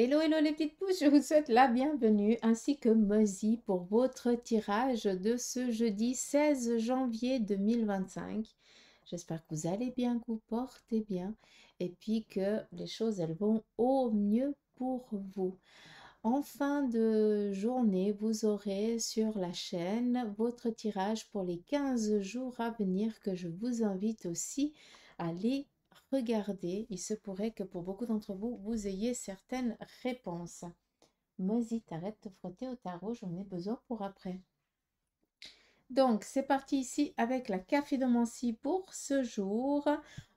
Hello, hello les petites pouces, je vous souhaite la bienvenue ainsi que Mozi pour votre tirage de ce jeudi 16 janvier 2025. J'espère que vous allez bien, que vous portez bien et puis que les choses elles vont au mieux pour vous. En fin de journée, vous aurez sur la chaîne votre tirage pour les 15 jours à venir que je vous invite aussi à aller regarder. Il se pourrait que pour beaucoup d'entre vous, vous ayez certaines réponses. Mozi, t'arrêtes de frotter au tarot, j'en ai besoin pour après. Donc, c'est parti ici avec la cafédomancie pour ce jour.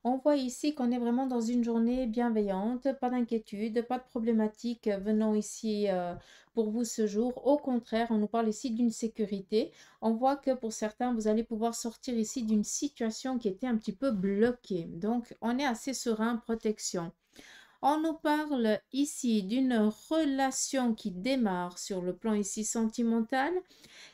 On voit ici qu'on est vraiment dans une journée bienveillante, pas d'inquiétude, pas de problématique venant ici pour vous ce jour. Au contraire, on nous parle ici d'une sécurité. On voit que pour certains, vous allez pouvoir sortir ici d'une situation qui était un petit peu bloquée. Donc, on est assez serein, protection. On nous parle ici d'une relation qui démarre sur le plan ici sentimental.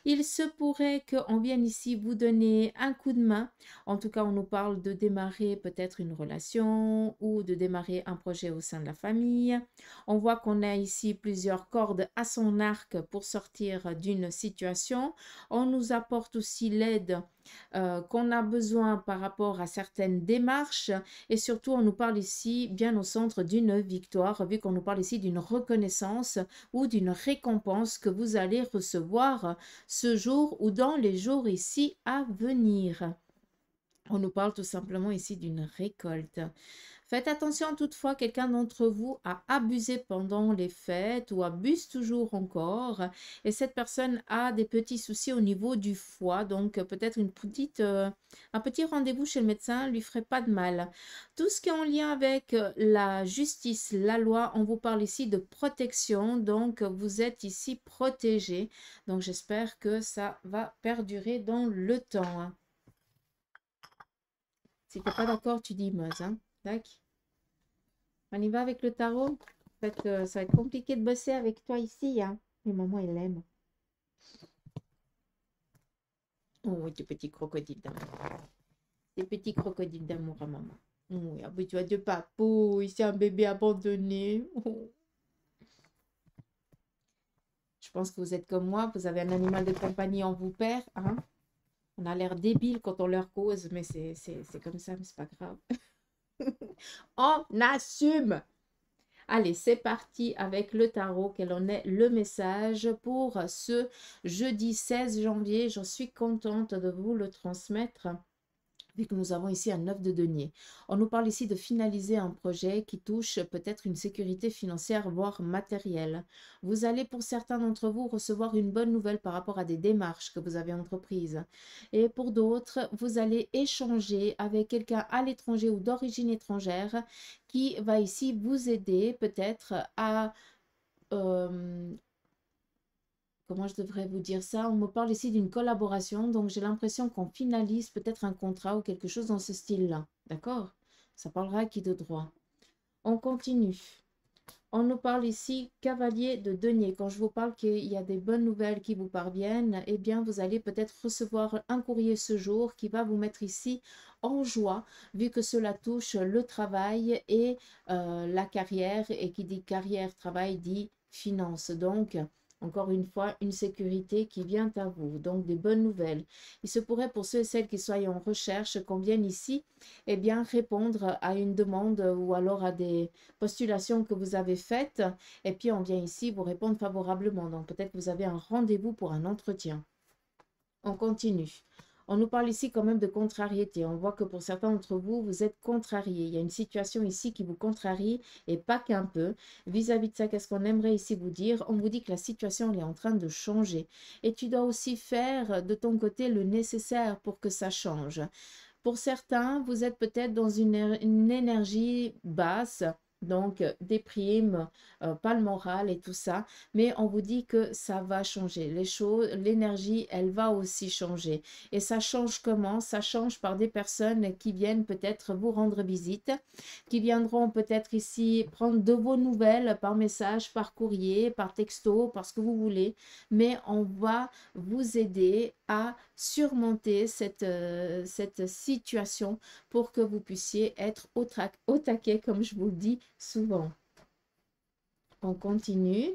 Il se pourrait qu'on vienne ici vous donner un coup de main. En tout cas, on nous parle de démarrer peut-être une relation ou de démarrer un projet au sein de la famille. On voit qu'on a ici plusieurs cordes à son arc pour sortir d'une situation. On nous apporte aussi l'aide qu'on a besoin par rapport à certaines démarches et surtout on nous parle ici bien au centre d'une victoire vu qu'on nous parle ici d'une reconnaissance ou d'une récompense que vous allez recevoir ce jour ou dans les jours ici à venir. On nous parle tout simplement ici d'une récolte. Faites attention toutefois, quelqu'un d'entre vous a abusé pendant les fêtes ou abuse toujours encore et cette personne a des petits soucis au niveau du foie, donc peut-être un petit rendez-vous chez le médecin lui ferait pas de mal. Tout ce qui est en lien avec la justice, la loi, on vous parle ici de protection, donc vous êtes ici protégé. Donc j'espère que ça va perdurer dans le temps, hein. Si tu n'es pas d'accord, tu dis Meuse, hein. Tac. On y va avec le tarot. En fait, ça va être compliqué de bosser avec toi ici, hein. Mais maman, elle aime. Oh, tes petits crocodiles d'amour. Tes petits crocodiles d'amour à maman. Oh, habille-toi de papou. C'est un bébé abandonné. Oh. Je pense que vous êtes comme moi. Vous avez un animal de compagnie en vous perd, hein. On a l'air débile quand on leur cause, mais c'est comme ça, mais c'est pas grave. On assume. Allez, c'est parti avec le tarot. Quel en est le message pour ce jeudi 16 janvier? J'en suis contente de vous le transmettre. Vu que nous avons ici un 9 de denier. On nous parle ici de finaliser un projet qui touche peut-être une sécurité financière, voire matérielle. Vous allez pour certains d'entre vous recevoir une bonne nouvelle par rapport à des démarches que vous avez entreprises. Et pour d'autres, vous allez échanger avec quelqu'un à l'étranger ou d'origine étrangère qui va ici vous aider peut-être à comment je devrais vous dire ça? On me parle ici d'une collaboration, donc j'ai l'impression qu'on finalise peut-être un contrat ou quelque chose dans ce style-là. D'accord? Ça parlera à qui de droit. On continue. On nous parle ici cavalier de denier. Quand je vous parle qu'il y a des bonnes nouvelles qui vous parviennent, eh bien vous allez peut-être recevoir un courrier ce jour qui va vous mettre ici en joie, vu que cela touche le travail et la carrière. Et qui dit carrière, travail dit finance. Donc, encore une fois, une sécurité qui vient à vous. Donc, des bonnes nouvelles. Il se pourrait pour ceux et celles qui soient en recherche qu'on vienne ici, eh bien, répondre à une demande ou alors à des postulations que vous avez faites. Et puis, on vient ici vous répondre favorablement. Donc, peut-être que vous avez un rendez-vous pour un entretien. On continue. On nous parle ici quand même de contrariété. On voit que pour certains d'entre vous, vous êtes contrariés. Il y a une situation ici qui vous contrarie et pas qu'un peu. Vis-à-vis de ça, qu'est-ce qu'on aimerait ici vous dire? On vous dit que la situation elle est en train de changer. Et tu dois aussi faire de ton côté le nécessaire pour que ça change. Pour certains, vous êtes peut-être dans une énergie basse, donc déprime, pas le moral et tout ça, mais on vous dit que ça va changer. Les choses, l'énergie, elle va aussi changer. Et ça change comment? Ça change par des personnes qui viennent peut-être vous rendre visite, qui viendront peut-être ici prendre de vos nouvelles par message, par courrier, par texto, par ce que vous voulez, mais on va vous aider à surmonter cette situation pour que vous puissiez être au taquet, comme je vous le dis souvent. On continue.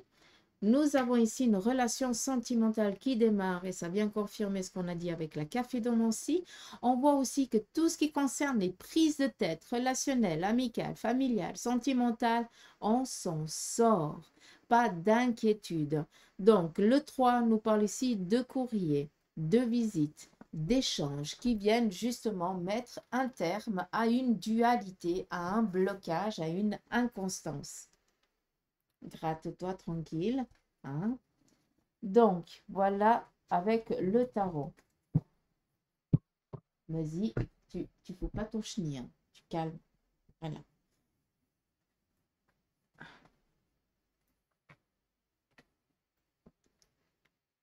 Nous avons ici une relation sentimentale qui démarre et ça vient confirmer ce qu'on a dit avec la cafédomancie. On voit aussi que tout ce qui concerne les prises de tête relationnelles, amicales, familiales, sentimentales, on s'en sort. Pas d'inquiétude. Donc, le 3 nous parle ici de courrier, de visites, d'échanges qui viennent justement mettre un terme à une dualité, à un blocage, à une inconstance. Gratte-toi tranquille. Hein? Donc, voilà avec le tarot. Vas-y, tu fous pas ton chenille. Hein. Tu calmes. Voilà.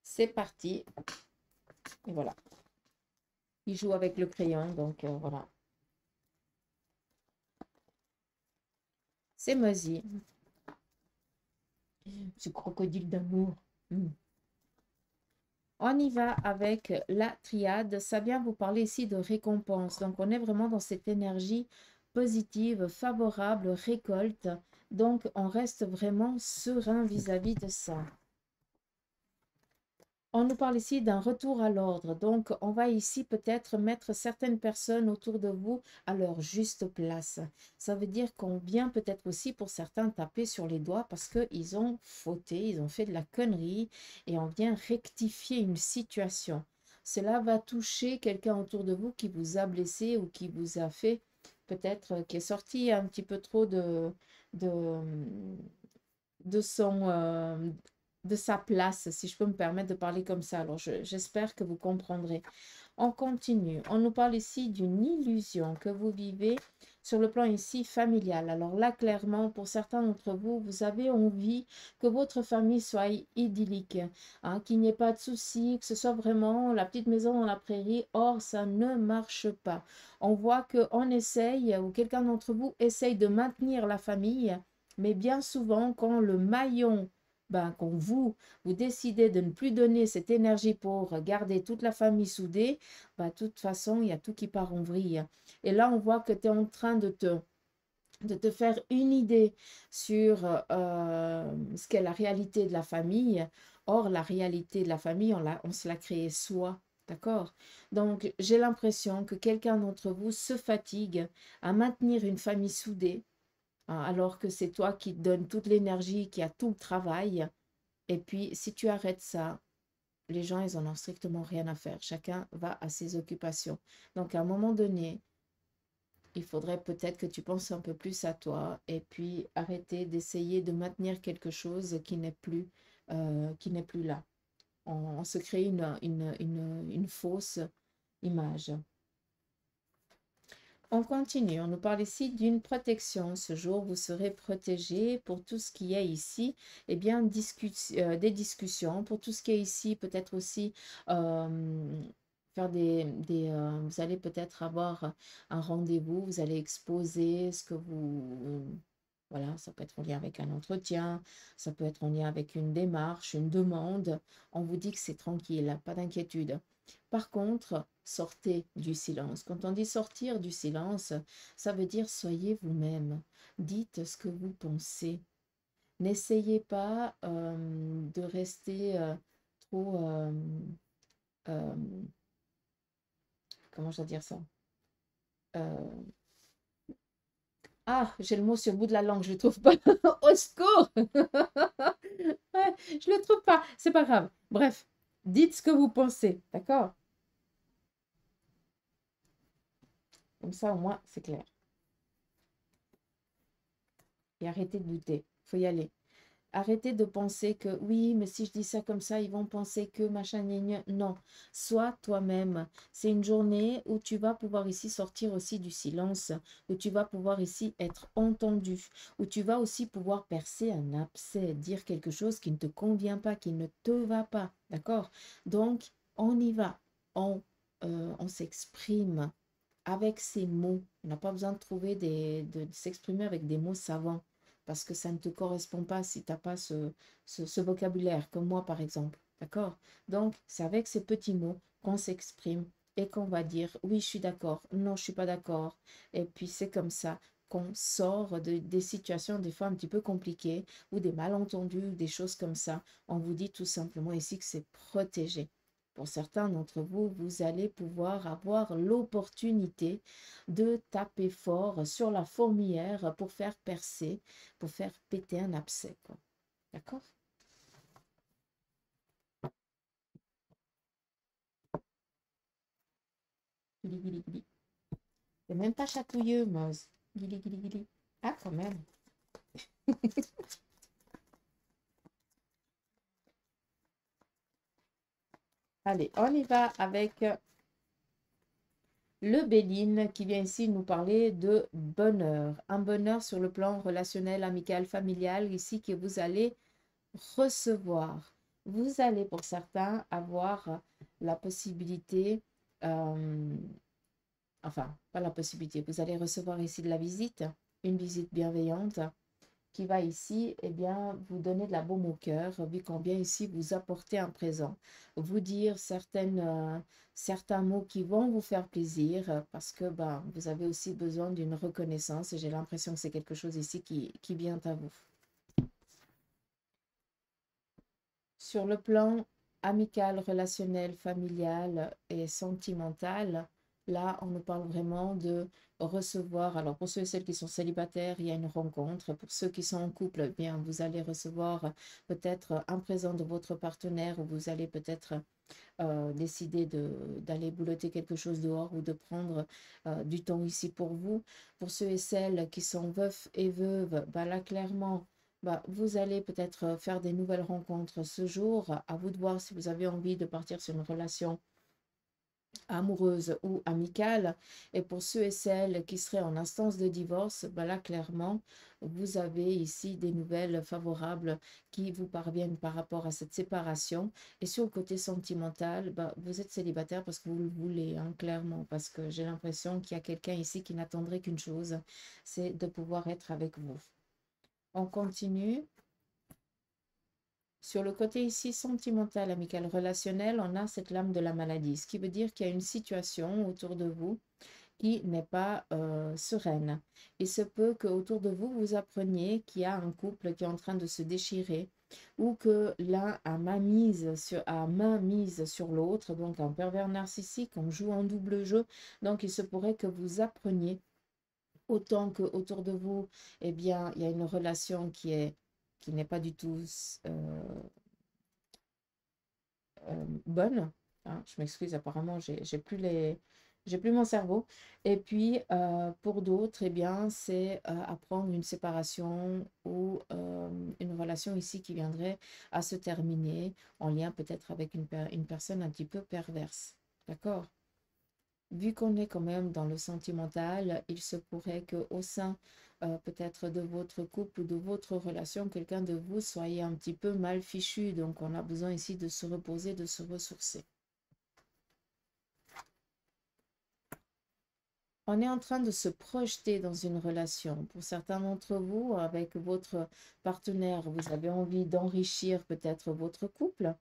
C'est parti. Et voilà. Il joue avec le crayon, donc voilà. C'est Mozy. Ce crocodile d'amour. On y va avec la triade. Ça vient vous parler ici de récompense. Donc, on est vraiment dans cette énergie positive, favorable, récolte. Donc, on reste vraiment serein vis-à-vis de ça. On nous parle ici d'un retour à l'ordre. Donc, on va ici peut-être mettre certaines personnes autour de vous à leur juste place. Ça veut dire qu'on vient peut-être aussi pour certains taper sur les doigts parce qu'ils ont fauté, ils ont fait de la connerie et on vient rectifier une situation. Cela va toucher quelqu'un autour de vous qui vous a blessé ou qui vous a fait peut-être, qui est sorti un petit peu trop de, de son, de sa place, si je peux me permettre de parler comme ça. Alors, j'espère que vous comprendrez. On continue. On nous parle ici d'une illusion que vous vivez sur le plan ici familial. Alors là, clairement, pour certains d'entre vous, vous avez envie que votre famille soit idyllique, hein, qu'il n'y ait pas de soucis, que ce soit vraiment la petite maison dans la prairie. Or, ça ne marche pas. On voit qu'on essaye, ou quelqu'un d'entre vous essaye de maintenir la famille, mais bien souvent, quand le maillon, quand vous décidez de ne plus donner cette énergie pour garder toute la famille soudée, de toute façon, il y a tout qui part en vrille. Et là, on voit que tu es en train de te faire une idée sur ce qu'est la réalité de la famille. Or, la réalité de la famille, on se l'a créée soi. D'accord? Donc, j'ai l'impression que quelqu'un d'entre vous se fatigue à maintenir une famille soudée, hein, alors que c'est toi qui te donne toute l'énergie, qui a tout le travail. Et puis, si tu arrêtes ça, les gens, ils en ont strictement rien à faire. Chacun va à ses occupations. Donc, à un moment donné, il faudrait peut-être que tu penses un peu plus à toi et puis arrêter d'essayer de maintenir quelque chose qui n'est plus là. On se crée une fausse image. On continue, on nous parle ici d'une protection. Ce jour, vous serez protégé pour tout ce qui est ici, eh bien, des discussions, pour tout ce qui est ici, peut-être aussi faire vous allez peut-être avoir un rendez-vous, vous allez exposer ce que voilà, ça peut être en lien avec un entretien, ça peut être en lien avec une démarche, une demande. On vous dit que c'est tranquille, pas d'inquiétude. Par contre, sortez du silence. Quand on dit sortir du silence, ça veut dire soyez vous-même. Dites ce que vous pensez. N'essayez pas de rester trop... euh, comment je dois dire ça? Euh, ah, j'ai le mot sur le bout de la langue, je ne le trouve pas. Au secours! Ouais, je ne le trouve pas. C'est pas grave. Bref, dites ce que vous pensez. D'accord? Comme ça, au moins, c'est clair. Et arrêtez de douter. Il faut y aller. Arrêtez de penser que oui, mais si je dis ça comme ça, ils vont penser que machin, gna, gna. Non, sois toi-même. C'est une journée où tu vas pouvoir ici sortir aussi du silence, où tu vas pouvoir ici être entendu, où tu vas aussi pouvoir percer un abcès, dire quelque chose qui ne te convient pas, qui ne te va pas. D'accord? Donc, on y va. On s'exprime avec ces mots. On n'a pas besoin de trouver de s'exprimer avec des mots savants parce que ça ne te correspond pas si tu n'as pas ce vocabulaire, comme moi par exemple. D'accord? Donc, c'est avec ces petits mots qu'on s'exprime et qu'on va dire oui, je suis d'accord, non, je ne suis pas d'accord. Et puis, c'est comme ça qu'on sort des situations des fois un petit peu compliquées ou des malentendus, ou des choses comme ça. On vous dit tout simplement ici que c'est protégé. Pour certains d'entre vous, vous allez pouvoir avoir l'opportunité de taper fort sur la fourmilière pour faire percer, pour faire péter un abcès, quoi. D'accord? Gili, gili, gili. C'est même pas chatouilleux, Moz. Gili, gili, gili. Ah, quand même. Allez, on y va avec le Béline qui vient ici nous parler de bonheur. Un bonheur sur le plan relationnel, amical, familial, ici que vous allez recevoir. Vous allez pour certains avoir la possibilité, enfin, pas la possibilité, vous allez recevoir ici de la visite, une visite bienveillante qui va ici, eh bien, vous donner de la baume au cœur, vu qu'on vient ici vous apporter un présent, vous dire certains mots qui vont vous faire plaisir, parce que ben, vous avez aussi besoin d'une reconnaissance, et j'ai l'impression que c'est quelque chose ici qui vient à vous. Sur le plan amical, relationnel, familial et sentimental, là, on nous parle vraiment de recevoir. Alors, pour ceux et celles qui sont célibataires, il y a une rencontre. Pour ceux qui sont en couple, eh bien, vous allez recevoir peut-être un présent de votre partenaire ou vous allez peut-être décider d'aller boulotter quelque chose dehors ou de prendre du temps ici pour vous. Pour ceux et celles qui sont veufs et veuves, bah là, clairement, bah, vous allez peut-être faire des nouvelles rencontres ce jour. À vous de voir si vous avez envie de partir sur une relation amoureuse ou amicale. Et pour ceux et celles qui seraient en instance de divorce, bah là, clairement, vous avez ici des nouvelles favorables qui vous parviennent par rapport à cette séparation. Et sur le côté sentimental, bah, vous êtes célibataire parce que vous le voulez, hein, clairement, parce que j'ai l'impression qu'il y a quelqu'un ici qui n'attendrait qu'une chose, c'est de pouvoir être avec vous. On continue. Sur le côté ici sentimental, amical, relationnel, on a cette lame de la maladie, ce qui veut dire qu'il y a une situation autour de vous qui n'est pas sereine. Il se peut qu'autour de vous, vous appreniez qu'il y a un couple qui est en train de se déchirer ou que l'un a main mise sur l'autre, donc un pervers narcissique, on joue en double jeu. Donc il se pourrait que vous appreniez autant qu'autour de vous, eh bien, il y a une relation qui n'est pas du tout bonne. Hein, je m'excuse, apparemment, j'ai plus mon cerveau. Et puis, pour d'autres, eh bien, c'est apprendre une séparation ou une relation ici qui viendrait à se terminer en lien peut-être avec une personne un petit peu perverse. D'accord? Vu qu'on est quand même dans le sentimental, il se pourrait qu'au sein peut-être de votre couple ou de votre relation, quelqu'un de vous soyez un petit peu mal fichu. Donc, on a besoin ici de se reposer, de se ressourcer. On est en train de se projeter dans une relation. Pour certains d'entre vous, avec votre partenaire, vous avez envie d'enrichir peut-être votre couple.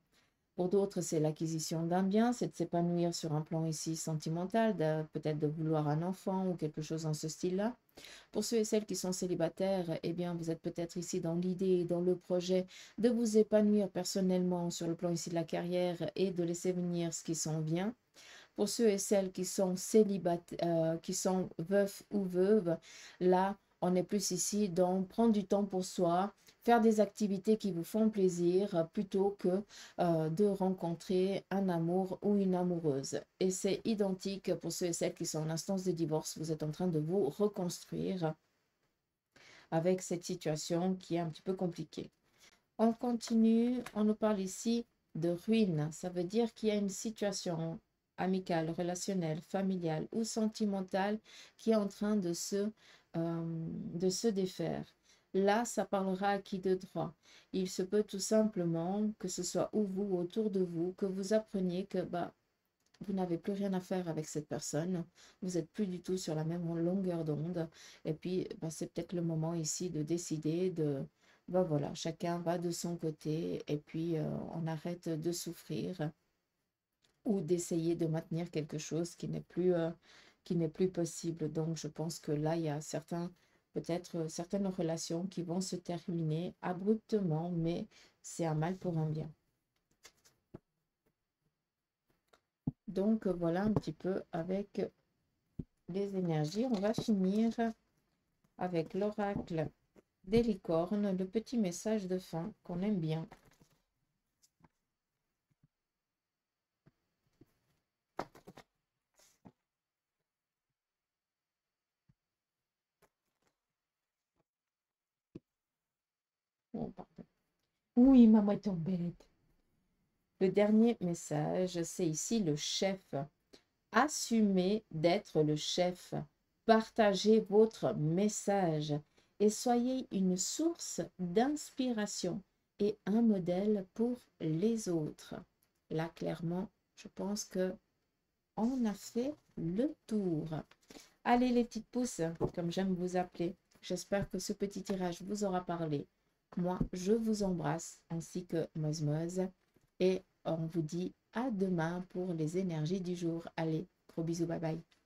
Pour d'autres, c'est l'acquisition d'un bien, c'est de s'épanouir sur un plan ici sentimental, peut-être de vouloir un enfant ou quelque chose dans ce style-là. Pour ceux et celles qui sont célibataires, eh bien, vous êtes peut-être ici dans l'idée, dans le projet de vous épanouir personnellement sur le plan ici de la carrière et de laisser venir ce qui s'en vient. Pour ceux et celles qui sont célibataires, qui sont veufs ou veuves, là, on est plus ici dans prendre du temps pour soi, faire des activités qui vous font plaisir plutôt que de rencontrer un amour ou une amoureuse. Et c'est identique pour ceux et celles qui sont en instance de divorce. Vous êtes en train de vous reconstruire avec cette situation qui est un petit peu compliquée. On continue, on nous parle ici de ruine. Ça veut dire qu'il y a une situation amicale, relationnelle, familiale ou sentimentale qui est en train de se défaire. Là, ça parlera à qui de droit. Il se peut tout simplement que ce soit ou vous, autour de vous, que vous appreniez que bah, vous n'avez plus rien à faire avec cette personne. Vous n'êtes plus du tout sur la même longueur d'onde. Et puis, bah, c'est peut-être le moment ici de décider de ben voilà, chacun va de son côté et puis on arrête de souffrir ou d'essayer de maintenir quelque chose qui n'est plus possible. Donc, je pense que là, il y a certains peut-être certaines relations qui vont se terminer abruptement, mais c'est un mal pour un bien. Donc voilà un petit peu avec les énergies. On va finir avec l'oracle des licornes, le petit message de fin qu'on aime bien. Oh, pardon. Oui, maman est bête. Le dernier message, c'est ici le chef. Assumez d'être le chef. Partagez votre message et soyez une source d'inspiration et un modèle pour les autres. Là, clairement, je pense que on a fait le tour. Allez les petites pousses, comme j'aime vous appeler. J'espère que ce petit tirage vous aura parlé. Moi, je vous embrasse ainsi que Mozmoz. Et on vous dit à demain pour les énergies du jour. Allez, gros bisous, bye bye.